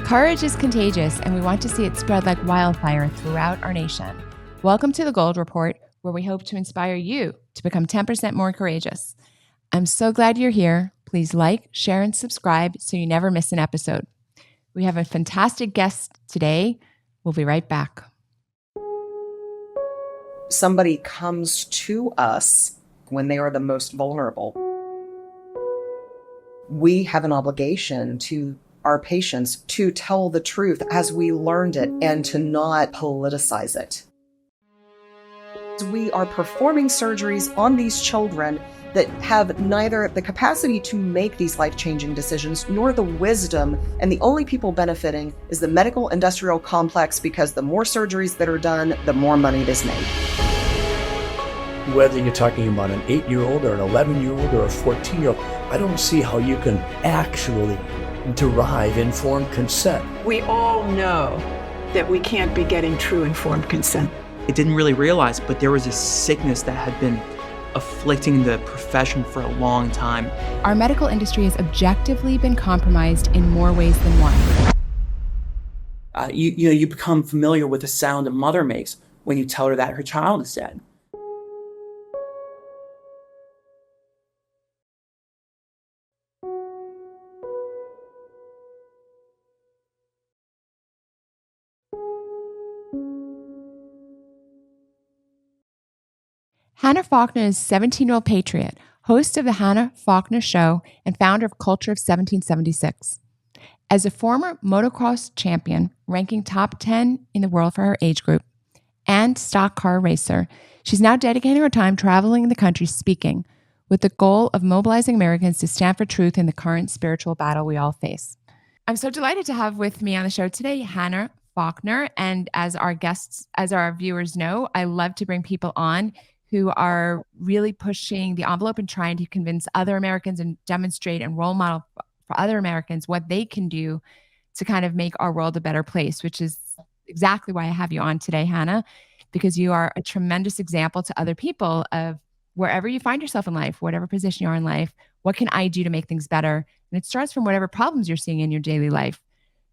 Courage is contagious, and we want to see it spread like wildfire throughout our nation. Welcome to the Gold Report, where we hope to inspire you to become 10% more courageous. I'm so glad you're here. Please like, share, and subscribe so you never miss an episode. We have a fantastic guest today. We'll be right back. Somebody comes to us when they are the most vulnerable. We have an obligation to our patients to tell the truth as we learned it and to not politicize it. We are performing surgeries on these children that have neither the capacity to make these life-changing decisions nor the wisdom, and the only people benefiting is the medical industrial complex, because the more surgeries that are done, the more money it is made. Whether you're talking about an 8-year-old or an 11-year-old or a 14-year-old, I don't see how you can actually derive informed consent. We all know that we can't be getting true informed consent. I didn't really realize, but there was a sickness that had been afflicting the profession for a long time. Our medical industry has objectively been compromised in more ways than one. You become familiar with the sound a mother makes when you tell her that her child is dead. Hannah Faulkner is a 17-year-old patriot, host of the Hannah Faulkner Show, and founder of Culture of 1776. As a former motocross champion, ranking top 10 in the world for her age group, and stock car racer, she's now dedicating her time traveling the country speaking, with the goal of mobilizing Americans to stand for truth in the current spiritual battle we all face. I'm so delighted to have with me on the show today Hannah Faulkner, and as our guests, as our viewers know, I love to bring people on who are really pushing the envelope and trying to convince other Americans and demonstrate and role model for other Americans what they can do to kind of make our world a better place, which is exactly why I have you on today, Hannah, because you are a tremendous example to other people of wherever you find yourself in life, whatever position you are in life, what can I do to make things better? And it starts from whatever problems you're seeing in your daily life.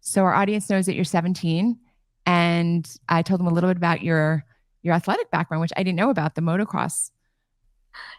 So our audience knows that you're 17, and I told them a little bit about your athletic background, which I didn't know about, the motocross.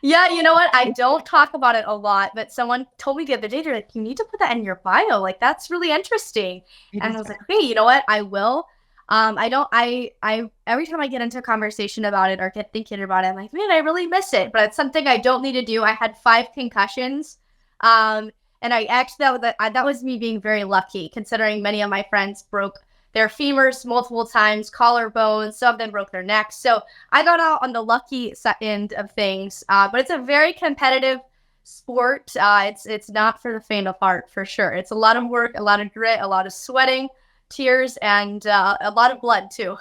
Yeah, you know what? I don't talk about it a lot, but someone told me the other day, they're like, you need to put that in your bio. Like, that's really interesting. And I was like, hey, you know what? I will. I every time I get into a conversation about it or get thinking about it, I'm like, man, I really miss it. But it's something I don't need to do. I had 5 concussions. And I actually, that was me being very lucky, considering many of my friends broke their femurs multiple times, collarbones, some of them broke their necks. So I got out on the lucky end of things, but it's a very competitive sport. It's not for the faint of heart, for sure. It's a lot of work, a lot of grit, a lot of sweating, tears, and a lot of blood too.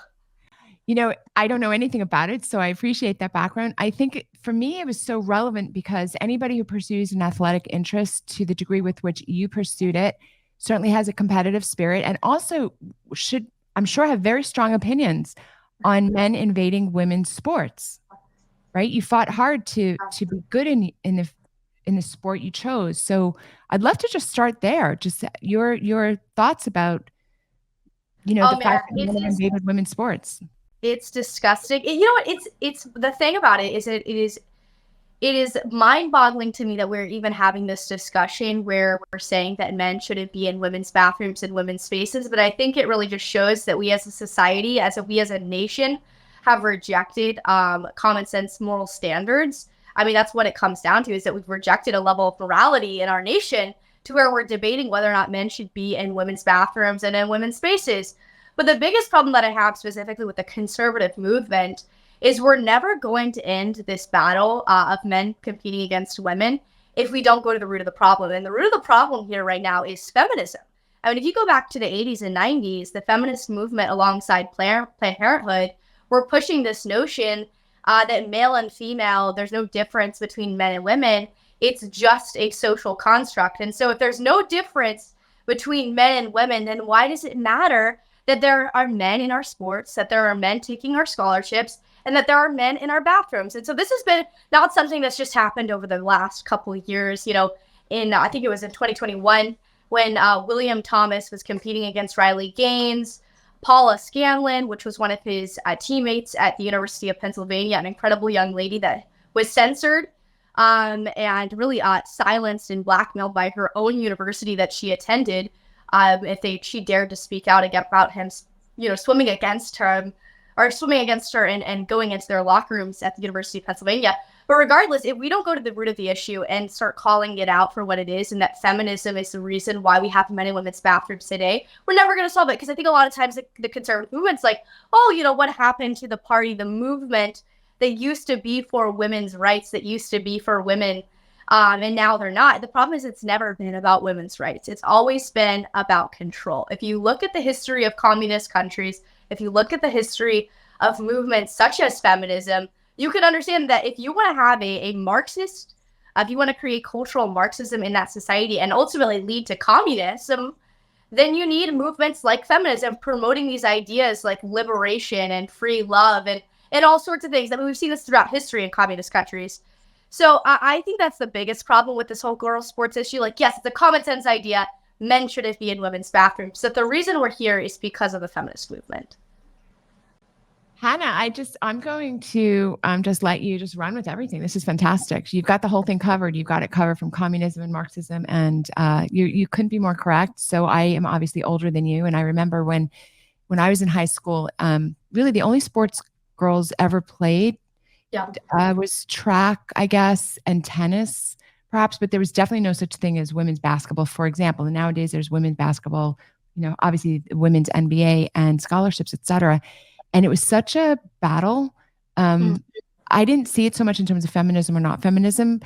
You know, I don't know anything about it, so I appreciate that background. I think for me, it was so relevant because anybody who pursues an athletic interest to the degree with which you pursued it certainly has a competitive spirit, and also should, I'm sure, have very strong opinions on men invading women's sports, right? You fought hard to be good in the sport you chose. So I'd love to just start there. Just your thoughts about, the fact that men invaded women's sports. It's disgusting. You know what? It's the thing about it is it is mind-boggling to me that we're even having this discussion where we're saying that men shouldn't be in women's bathrooms and women's spaces. But I think it really just shows that we as a society, we as a nation, have rejected common sense moral standards. I mean, that's what it comes down to, is that we've rejected a level of morality in our nation to where we're debating whether or not men should be in women's bathrooms and in women's spaces. But the biggest problem that I have specifically with the conservative movement is we're never going to end this battle of men competing against women if we don't go to the root of the problem. And the root of the problem here right now is feminism. I mean, if you go back to the 80s and 90s, the feminist movement alongside Planned Parenthood were pushing this notion that male and female, there's no difference between men and women. It's just a social construct. And so if there's no difference between men and women, then why does it matter that there are men in our sports, that there are men taking our scholarships, and that there are men in our bathrooms? And so this has been not something that's just happened over the last couple of years. I think it was in 2021 when William Thomas was competing against Riley Gaines, Paula Scanlon, which was one of his teammates at the University of Pennsylvania, an incredible young lady that was censored and really silenced and blackmailed by her own university that she attended if she dared to speak out about him, swimming against her and going into their locker rooms at the University of Pennsylvania. But regardless, if we don't go to the root of the issue and start calling it out for what it is, and that feminism is the reason why we have men and women's bathrooms today, we're never going to solve it. Because I think a lot of times the conservative movement's like, oh, what happened to the party, the movement that used to be for women's rights, that used to be for women, and now they're not. The problem is it's never been about women's rights. It's always been about control. If you look at the history of communist countries, if you look at the history of movements such as feminism, you can understand that if you want to have a Marxist, if you want to create cultural Marxism in that society and ultimately lead to communism, then you need movements like feminism promoting these ideas like liberation and free love and all sorts of things. I mean, we've seen this throughout history in communist countries. So I think that's the biggest problem with this whole girls' sports issue. Like, yes, it's a common sense idea. Men shouldn't be in women's bathrooms. But the reason we're here is because of the feminist movement. Hannah, I'm going to just let you just run with everything. This is fantastic. You've got the whole thing covered. You've got it covered from communism and Marxism, and you couldn't be more correct. So I am obviously older than you, and I remember when I was in high school, really the only sports girls ever played was track, I guess, and tennis, perhaps. But there was definitely no such thing as women's basketball, for example. And nowadays there's women's basketball, obviously women's NBA and scholarships, et cetera. And it was such a battle. I didn't see it so much in terms of feminism or not feminism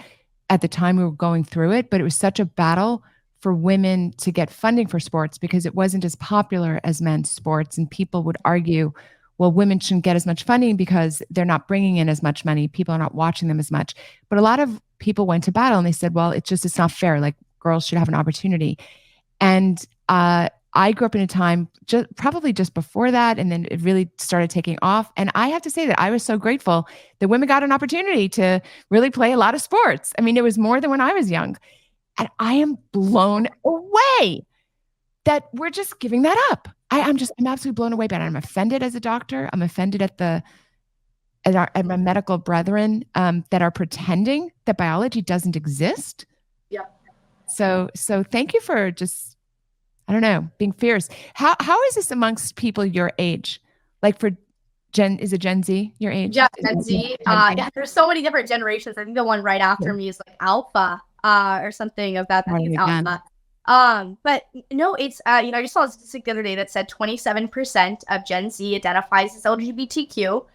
at the time we were going through it, but it was such a battle for women to get funding for sports because it wasn't as popular as men's sports. And people would argue, well, women shouldn't get as much funding because they're not bringing in as much money. People are not watching them as much. But a lot of people went to battle and they said, well, it's not fair. Like, girls should have an opportunity. And I grew up in a time probably just before that, and then it really started taking off. And I have to say that I was so grateful that women got an opportunity to really play a lot of sports. I mean, it was more than when I was young. And I am blown away that we're just giving that up. I'm absolutely blown away by it. I'm offended as a doctor. I'm offended at my medical brethren that are pretending that biology doesn't exist. Yeah. So thank you for just, I don't know, being fierce. How is this amongst people your age? Like is it Gen Z, your age? Yeah, Gen Z. There's so many different generations. I think the one right after me is like Alpha or something of that. I think it's Alpha. But no, it's, I just saw a statistic the other day that said 27% of Gen Z identifies as LGBTQ.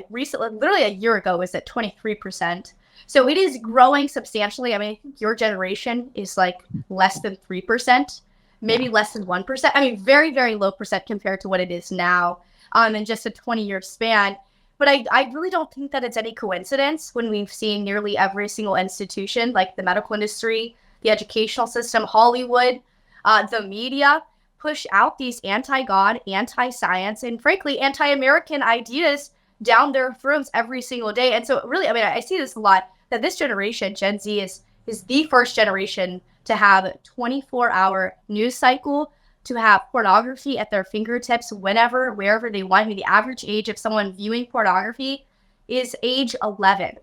Recently, literally a year ago, it was at 23%. So it is growing substantially. I mean, I think your generation is like less than 3%, maybe less than 1%. I mean, very, very low percent compared to what it is now in just a 20-year span. But I really don't think that it's any coincidence when we've seen nearly every single institution, like the medical industry, the educational system, Hollywood, the media, push out these anti-God, anti-science, and frankly, anti-American ideas down their throats every single day. And so really, I mean, I see this a lot, that this generation, Gen Z, is the first generation to have a 24-hour news cycle, to have pornography at their fingertips whenever, wherever they want. I mean, the average age of someone viewing pornography is age 11.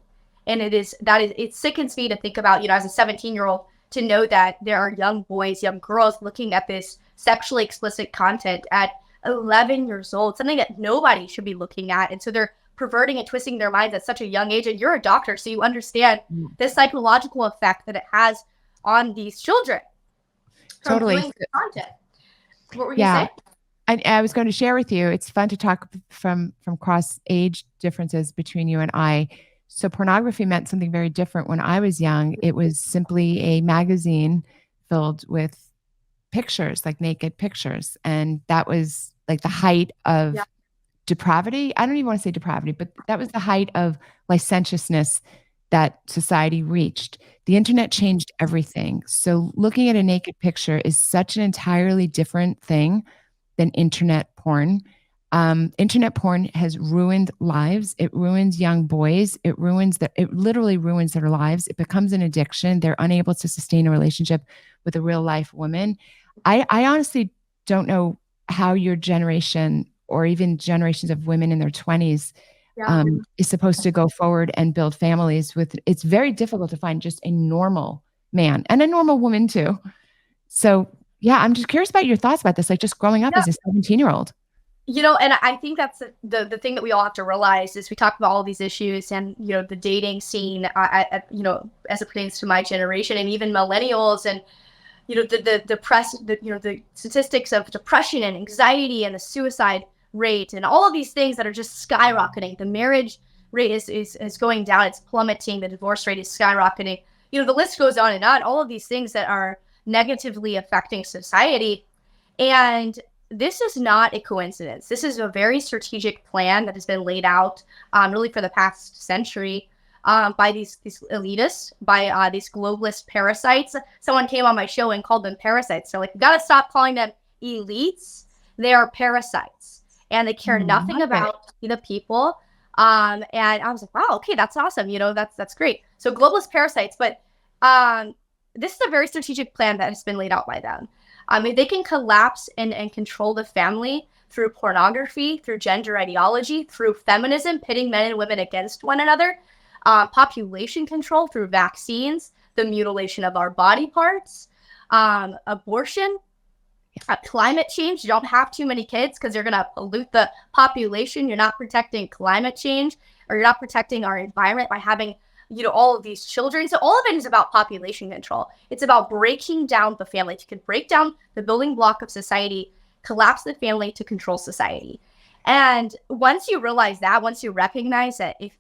And it sickens me to think about, as a 17-year-old, to know that there are young boys, young girls looking at this sexually explicit content at 11 years old, something that nobody should be looking at. And so they're perverting and twisting their minds at such a young age. And you're a doctor, so you understand the psychological effect that it has on these children. Totally. Content. What were you saying? I was going to share with you, it's fun to talk from cross age differences between you and I. So pornography meant something very different when I was young. It was simply a magazine filled with pictures, like naked pictures. And that was like the height of depravity. I don't even want to say depravity, but that was the height of licentiousness that society reached. The internet changed everything. So looking at a naked picture is such an entirely different thing than internet porn. Internet porn has ruined lives. It ruins young boys. It literally ruins their lives. It becomes an addiction. They're unable to sustain a relationship with a real life woman. I honestly don't know how your generation or even generations of women in their 20s is supposed to go forward and build families it's very difficult to find just a normal man and a normal woman too. So yeah, I'm just curious about your thoughts about this, like just growing up as a 17-year-old. And I think that's the thing that we all have to realize is we talk about all these issues and, the dating scene, as it pertains to my generation and even millennials and, the statistics of depression and anxiety and the suicide rate and all of these things that are just skyrocketing. The marriage rate is going down. It's plummeting. The divorce rate is skyrocketing. The list goes on and on. All of these things that are negatively affecting society. And this is not a coincidence. This is a very strategic plan that has been laid out really for the past century by these elitists, by these globalist parasites. Someone came on my show and called them parasites. So we got to stop calling them elites. They are parasites. And they care nothing about the people. And I was like, wow, okay, that's awesome. That's great. So globalist parasites, but this is a very strategic plan that has been laid out by them. They can collapse and control the family through pornography, through gender ideology, through feminism, pitting men and women against one another, population control through vaccines, the mutilation of our body parts, abortion, climate change. You don't have too many kids because you're going to pollute the population. You're not protecting climate change, or you're not protecting our environment by having all of these children. So all of it is about population control. It's about breaking down the family. You can break down the building block of society, collapse the family to control society. And once you realize that, once you recognize that if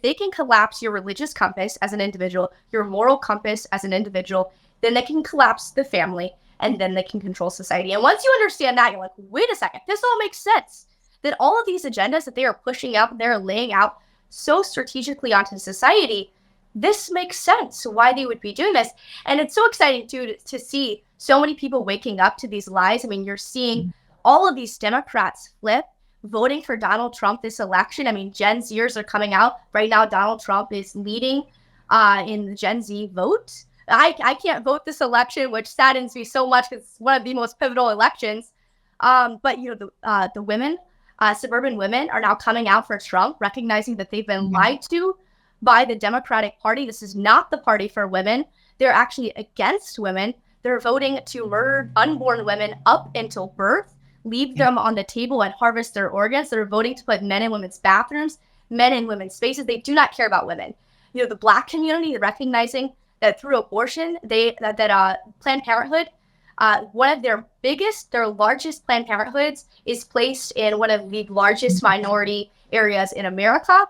they can collapse your religious compass as an individual, your moral compass as an individual, then they can collapse the family and then they can control society. And once you understand that, you're like, wait a second, this all makes sense. That all of these agendas that they are pushing up, they're laying out so strategically onto society, this makes sense why they would be doing this. And it's so exciting too to see so many people waking up to these lies. I mean, you're seeing all of these Democrats flip, voting for Donald Trump this election. I mean, Gen Zers are coming out right now. Donald Trump is leading in the Gen Z vote. I can't vote this election, which saddens me so much because it's one of the most pivotal elections. But the women, suburban women, are now coming out for Trump, recognizing that they've been lied to by the Democratic Party. This is not the party for women. They're actually against women. They're voting to murder unborn women up until birth, leave them on the table and harvest their organs. They're voting to put men in women's bathrooms, men in women's spaces. They do not care about women. The Black community, recognizing that through abortion, Planned Parenthood, one of their largest Planned Parenthoods is placed in one of the largest minority areas in America.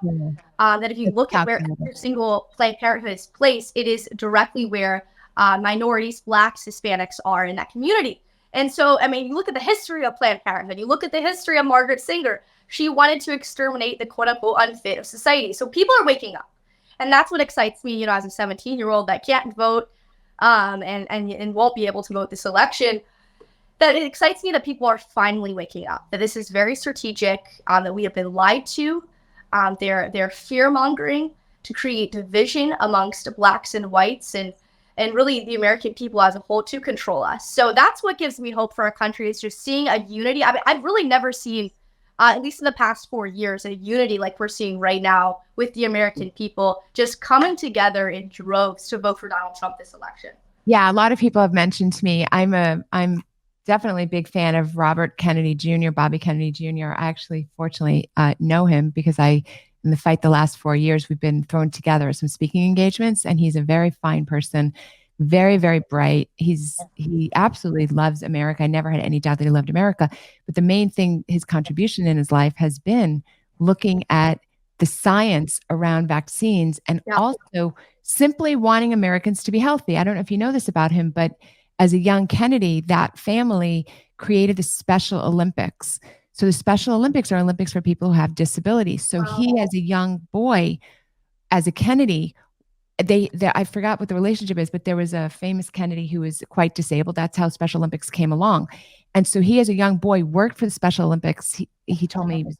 That if you look at where every single Planned Parenthood is placed, it is directly where minorities, Blacks, Hispanics are in that community. And so, I mean, you look at the history of Planned Parenthood, you look at the history of Margaret Sanger. She wanted to exterminate the quote-unquote unfit of society. So people are waking up. And that's what excites me, as a 17-year-old that can't vote and won't be able to vote this election. That it excites me that people are finally waking up, that this is very strategic, that we have been lied to. They're fear-mongering to create division amongst Blacks and whites and really the American people as a whole to control us. So that's what gives me hope for our country, is just seeing a unity. I mean, I've really never seen, at least in the past 4 years, a unity like we're seeing right now with the American people just coming together in droves to vote for Donald Trump this election. Yeah, a lot of people have mentioned to me, I'm definitely a big fan of Robert Kennedy Jr., Bobby Kennedy Jr. I actually, fortunately, know him because in the fight the last 4 years, we've been thrown together at some speaking engagements, and he's a very fine person, very, very bright. He absolutely loves America. I never had any doubt that he loved America. But the main thing, his contribution in his life has been looking at the science around vaccines and also simply wanting Americans to be healthy. I don't know if you know this about him, but as a young Kennedy, that family created the Special Olympics. So the Special Olympics are Olympics for people who have disabilities. So he, as a young boy, as a Kennedy, I forgot what the relationship is, but there was a famous Kennedy who was quite disabled. That's how Special Olympics came along. And so he, as a young boy, worked for the Special Olympics. He told me it was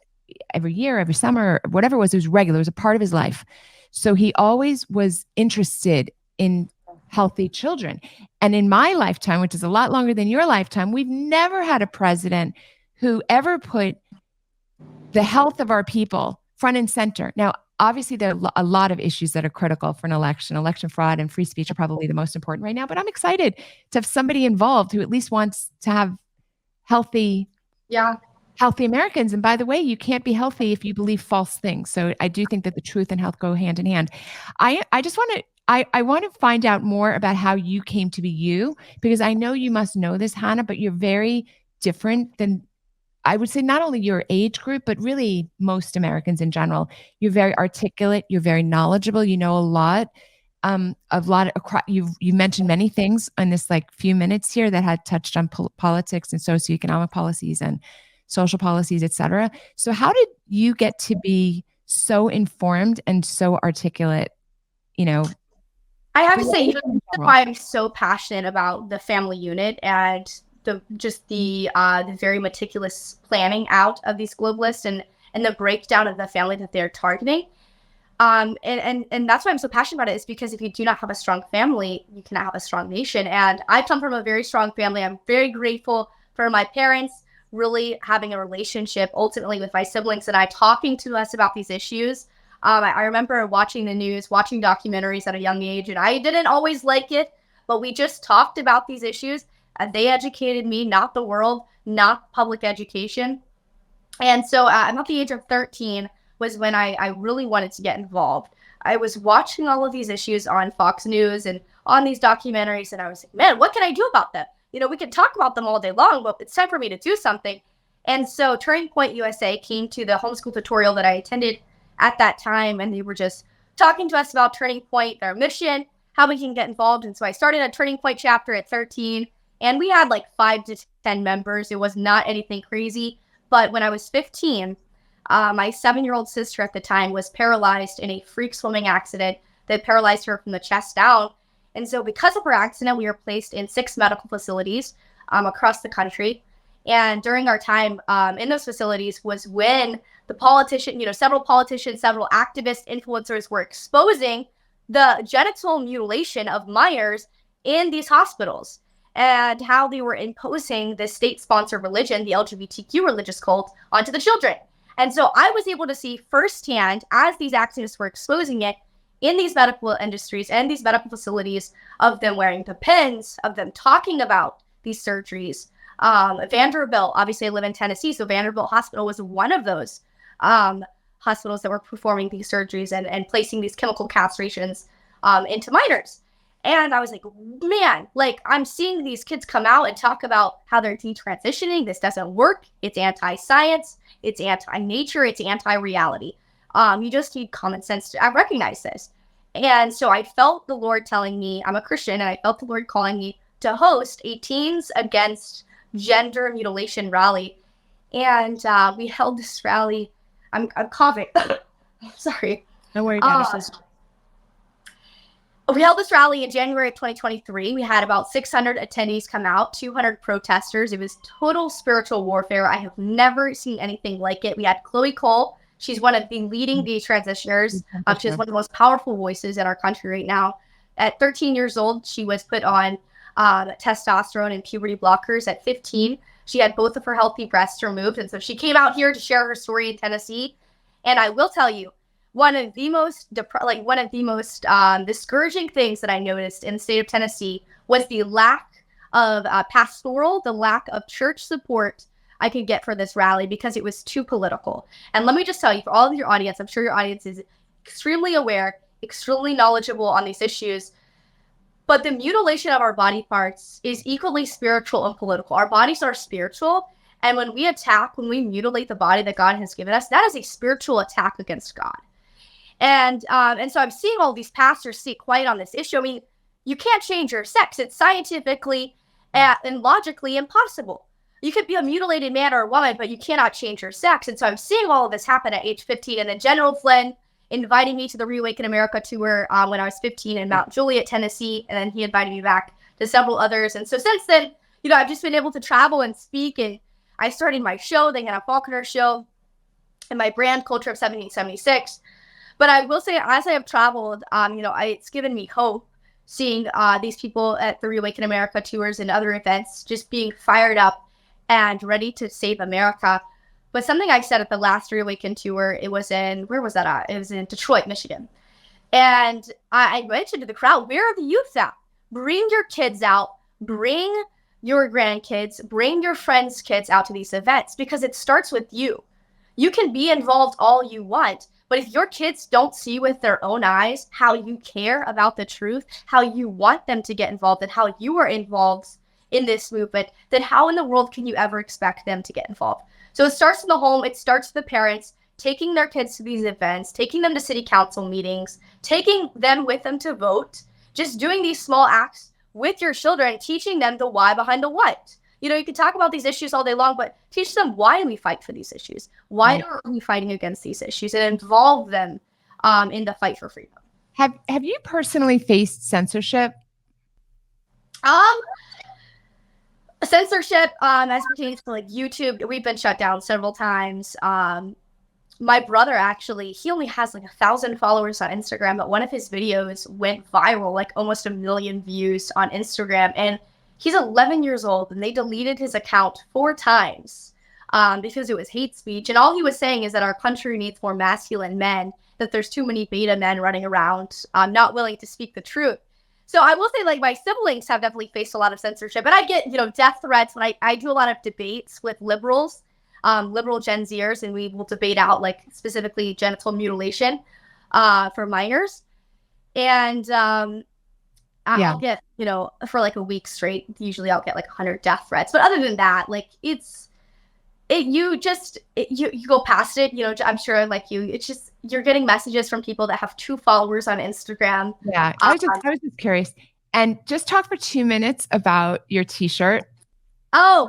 every year, every summer, whatever it was regular. It was a part of his life. So he always was interested in healthy children. And in my lifetime, which is a lot longer than your lifetime, we've never had a president who ever put the health of our people front and center. Now, obviously, there are a lot of issues that are critical for an election. Election fraud and free speech are probably the most important right now. But I'm excited to have somebody involved who at least wants to have healthy Americans. And by the way, you can't be healthy if you believe false things. So I do think that the truth and health go hand in hand. I just want to I want to find out more about how you came to be you, because I know you must know this, Hannah, but you're very different than, I would say, not only your age group, but really most Americans in general. You're very articulate. You're very knowledgeable. You know a lot. You mentioned many things in this like few minutes here that had touched on politics and socioeconomic policies and social policies, et cetera. So how did you get to be so informed and so articulate? I have to say, that's why I'm so passionate about the family unit and the very meticulous planning out of these globalists and the breakdown of the family that they're targeting. And that's why I'm so passionate about it, is because if you do not have a strong family, you cannot have a strong nation. And I come from a very strong family. I'm very grateful for my parents really having a relationship ultimately with my siblings and I talking to us about these issues. I remember watching the news, watching documentaries at a young age, and I didn't always like it, but we just talked about these issues, and they educated me, not the world, not public education. And so at the age of 13 was when I really wanted to get involved. I was watching all of these issues on Fox News and on these documentaries, and I was like, man, what can I do about them? We can talk about them all day long, but it's time for me to do something. And so Turning Point USA came to the homeschool tutorial that I attended at that time, and they were just talking to us about Turning Point, their mission, how we can get involved. And so I started a Turning Point chapter at 13, and we had like 5 to 10 members. It was not anything crazy. But when I was 15, my 7-year-old sister at the time was paralyzed in a freak swimming accident that paralyzed her from the chest down. And so because of her accident, we were placed in 6 medical facilities across the country. And during our time in those facilities was when the several politicians, several activists, influencers were exposing the genital mutilation of minors in these hospitals and how they were imposing the state-sponsored religion, the LGBTQ religious cult, onto the children. And so I was able to see firsthand, as these activists were exposing it in these medical industries and these medical facilities, of them wearing the pins, of them talking about these surgeries. Vanderbilt, obviously I live in Tennessee, so Vanderbilt Hospital was one of those hospitals that were performing these surgeries and placing these chemical castrations into minors. And I was like, man, like I'm seeing these kids come out and talk about how they're detransitioning. This doesn't work. It's anti-science. It's anti-nature. It's anti-reality. You just need common sense to recognize this. And so I felt the Lord telling me, I'm a Christian, and I felt the Lord calling me to host a Teens Against Gender Mutilation rally. And we held this rally. I'm coughing. Sorry. Don't worry, we held this rally in January of 2023. We had about 600 attendees come out, 200 protesters. It was total spiritual warfare. I have never seen anything like it. We had Chloe Cole. She's one of the leading detransitioners. She is one of the most powerful voices in our country right now. At 13 years old, she was put on testosterone and puberty blockers. At 15, she had both of her healthy breasts removed. And so she came out here to share her story in Tennessee. And I will tell you, one of the most discouraging things that I noticed in the state of Tennessee was the lack of the lack of church support I could get for this rally, because it was too political. And let me just tell you, for all of your audience, I'm sure your audience is extremely aware, extremely knowledgeable on these issues, but the mutilation of our body parts is equally spiritual and political. Our bodies are spiritual, and when we mutilate the body that God has given us, that is a spiritual attack against God. And so I'm seeing all these pastors stay quiet on this issue. I mean, you can't change your sex. It's scientifically and logically impossible. You could be a mutilated man or a woman, but you cannot change your sex. And so I'm seeing all of this happen at age 15. And then General Flynn inviting me to the Reawaken America tour when I was 15 in Mount Juliet, Tennessee. And then he invited me back to several others. And so since then, I've just been able to travel and speak. And I started my show, the Hannah Faulkner Show, and my brand, Culture of 1776. But I will say, as I have traveled, it's given me hope seeing these people at the Reawaken America tours and other events just being fired up and ready to save America. But something I said at the last Reawaken tour, it was in Detroit, Michigan. And I mentioned to the crowd, where are the youth at? Bring your kids out, bring your grandkids, bring your friends' kids out to these events, because it starts with you. You can be involved all you want, but if your kids don't see with their own eyes how you care about the truth, how you want them to get involved, and how you are involved in this movement, then how in the world can you ever expect them to get involved? So it starts in the home. It starts with the parents taking their kids to these events, taking them to city council meetings, taking them with them to vote, just doing these small acts with your children, teaching them the why behind the what. You can talk about these issues all day long, but teach them why we fight for these issues. Why are we fighting against these issues, and involve them in the fight for freedom. Have you personally faced censorship? Censorship, as pertains to like YouTube, we've been shut down several times. My brother, actually, he only has like 1,000 followers on Instagram, but one of his videos went viral, like almost 1 million views on Instagram. And he's 11 years old, and they deleted his account 4 times because it was hate speech. And all he was saying is that our country needs more masculine men, that there's too many beta men running around, not willing to speak the truth. So I will say, like, my siblings have definitely faced a lot of censorship. And I get, death threats when I do a lot of debates with liberals, liberal Gen Zers, and we will debate out, like, specifically genital mutilation for minors. And I'll get, for like a week straight, usually I'll get like 100 death threats. But other than that, like, you go past it, I'm sure, like, it's just, you're getting messages from people that have 2 followers on Instagram. Yeah, I was just curious. And just talk for 2 minutes about your t-shirt. Oh,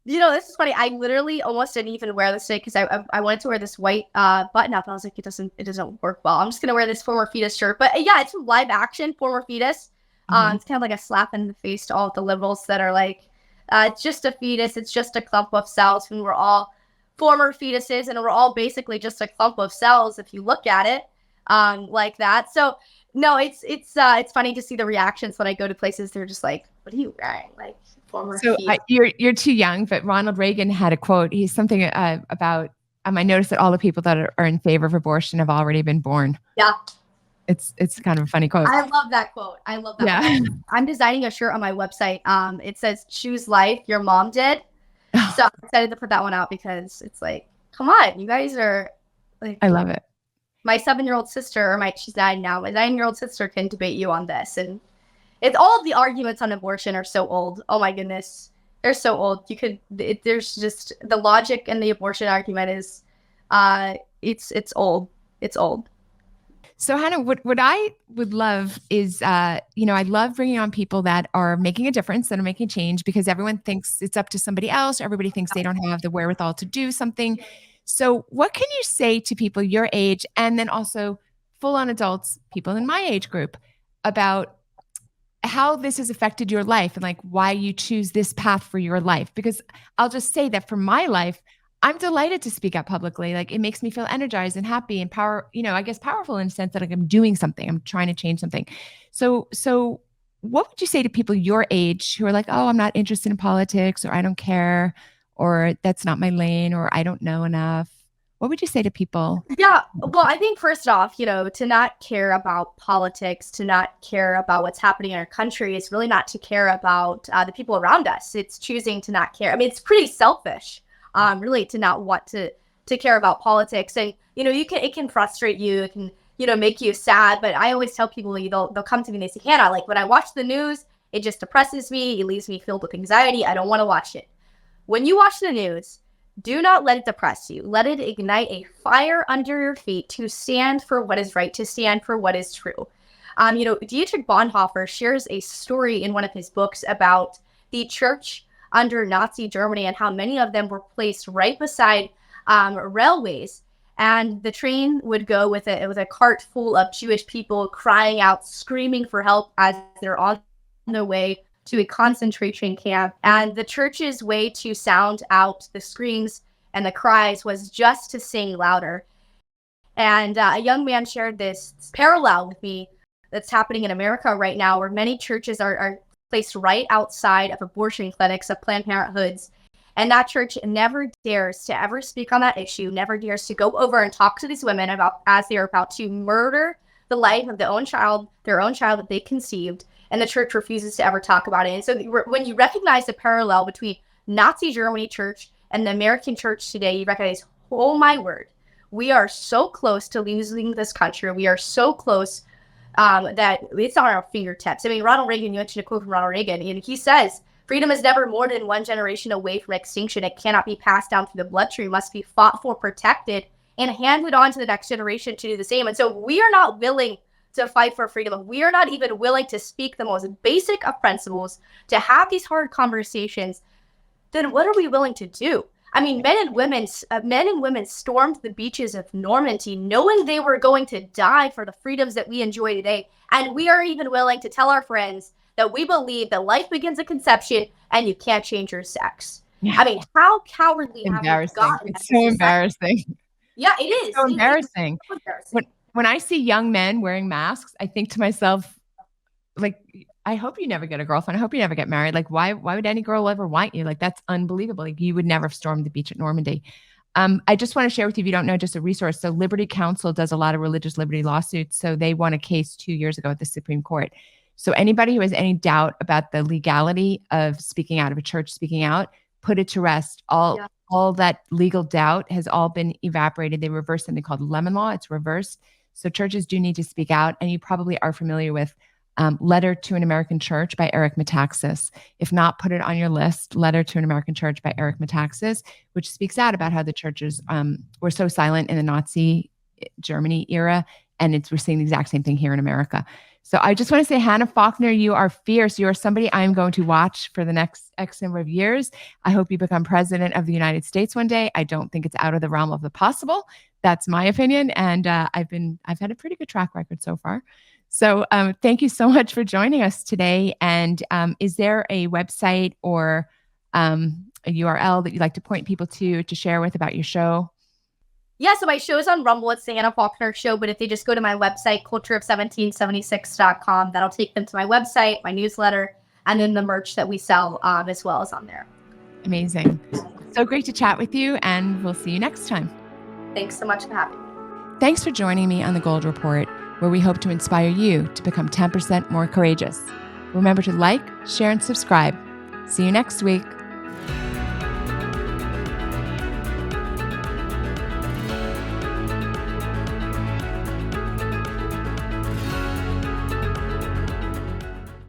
this is funny. I literally almost didn't even wear this today because I wanted to wear this white button up. And I was like, it doesn't work well. I'm just gonna wear this Former Fetus shirt. But yeah, it's from Live Action, Former Fetus. It's kind of like a slap in the face to all of the liberals that are like, it's just a fetus. It's just a clump of cells. When we're all former fetuses, and we're all basically just a clump of cells if you look at it like that. So no, it's funny to see the reactions when I go to places. They're just like, what are you wearing? Like, former fetus. You're too young, but Ronald Reagan had a quote. He's something about I noticed that all the people that are in favor of abortion have already been born. Yeah. It's kind of a funny quote. I love that quote. Yeah. I'm designing a shirt on my website. It says, choose life, your mom did. So I'm excited to put that one out because it's like, come on, you guys are like, I love it. My 7-year-old sister, she's 9 now. My 9-year-old sister can debate you on this. And it's all of the arguments on abortion are so old. Oh my goodness. They're so old. There's just the logic in the abortion argument is, it's old. It's old. So Hannah, what I would love is, I love bringing on people that are making a difference, that are making change, because everyone thinks it's up to somebody else. Or everybody thinks they don't have the wherewithal to do something. So what can you say to people your age, and then also full-on adults, people in my age group, about how this has affected your life and like why you choose this path for your life? Because I'll just say that for my life, I'm delighted to speak up publicly. Like, it makes me feel energized and happy and powerful in the sense that, like, I'm doing something, I'm trying to change something. So what would you say to people your age who are like, oh, I'm not interested in politics, or I don't care, or that's not my lane, or I don't know enough? What would you say to people? Yeah, well, I think first off, to not care about politics, to not care about what's happening in our country is really not to care about the people around us. It's choosing to not care. I mean, it's pretty selfish. Really, to not want to care about politics. And, it can frustrate you. It can, make you sad. But I always tell people, they'll come to me and they say, Hannah, like, when I watch the news, it just depresses me. It leaves me filled with anxiety. I don't want to watch it. When you watch the news, do not let it depress you. Let it ignite a fire under your feet to stand for what is right, to stand for what is true. Dietrich Bonhoeffer shares a story in one of his books about the church under Nazi Germany and how many of them were placed right beside railways. And the train would go with a cart full of Jewish people crying out, screaming for help as they're on their way to a concentration camp. And the church's way to sound out the screams and the cries was just to sing louder. And a young man shared this parallel with me that's happening in America right now, where many churches are placed right outside of abortion clinics, of Planned Parenthoods. And that church never dares to ever speak on that issue, never dares to go over and talk to these women about as they are about to murder the life of their own child that they conceived. And the church refuses to ever talk about it. And so when you recognize the parallel between Nazi Germany church and the American church today, you recognize, oh my word, we are so close to losing this country. We are so close that it's on our fingertips. I mean, Ronald Reagan, you mentioned a quote from Ronald Reagan, and he says, freedom is never more than one generation away from extinction. It cannot be passed down through the bloodstream. It must be fought for, protected, and handed on to the next generation to do the same. And so we are not willing to fight for freedom. We are not even willing to speak the most basic of principles, to have these hard conversations. Then what are we willing to do? I mean, men and women stormed the beaches of Normandy knowing they were going to die for the freedoms that we enjoy today. And we are even willing to tell our friends that we believe that life begins at conception and you can't change your sex. Yeah. I mean, how cowardly have we gotten? It's so embarrassing. Yeah, it is. It's so embarrassing. It's so embarrassing. When I see young men wearing masks, I think to myself, like, I hope you never get a girlfriend. I hope you never get married. Like, why would any girl ever want you? Like, that's unbelievable. Like, you would never have stormed the beach at Normandy. I just want to share with you, if you don't know, just a resource. So Liberty Counsel does a lot of religious liberty lawsuits. So they won a case 2 years ago at the Supreme Court. So anybody who has any doubt about the legality of speaking out, of a church speaking out, put it to rest. All that legal doubt has all been evaporated. They reversed something called Lemon Law. It's reversed. So churches do need to speak out. And you probably are familiar with Letter to an American Church by Eric Metaxas. If not, put it on your list. Letter to an American Church by Eric Metaxas, which speaks out about how the churches were so silent in the Nazi Germany era. And we're seeing the exact same thing here in America. So I just want to say, Hannah Faulkner, you are fierce. You are somebody I'm going to watch for the next X number of years. I hope you become president of the United States one day. I don't think it's out of the realm of the possible. That's my opinion. And I've had a pretty good track record so far. So thank you so much for joining us today. And is there a website or a URL that you'd like to point people to share with about your show? Yeah, so my show is on Rumble. It's the Hannah Faulkner Show. But if they just go to my website, cultureof1776.com, that'll take them to my website, my newsletter, and then the merch that we sell as well is on there. Amazing. So great to chat with you, and we'll see you next time. Thanks so much for having me. Thanks for joining me on The Gold Report, where we hope to inspire you to become 10% more courageous. Remember to like, share, and subscribe. See you next week.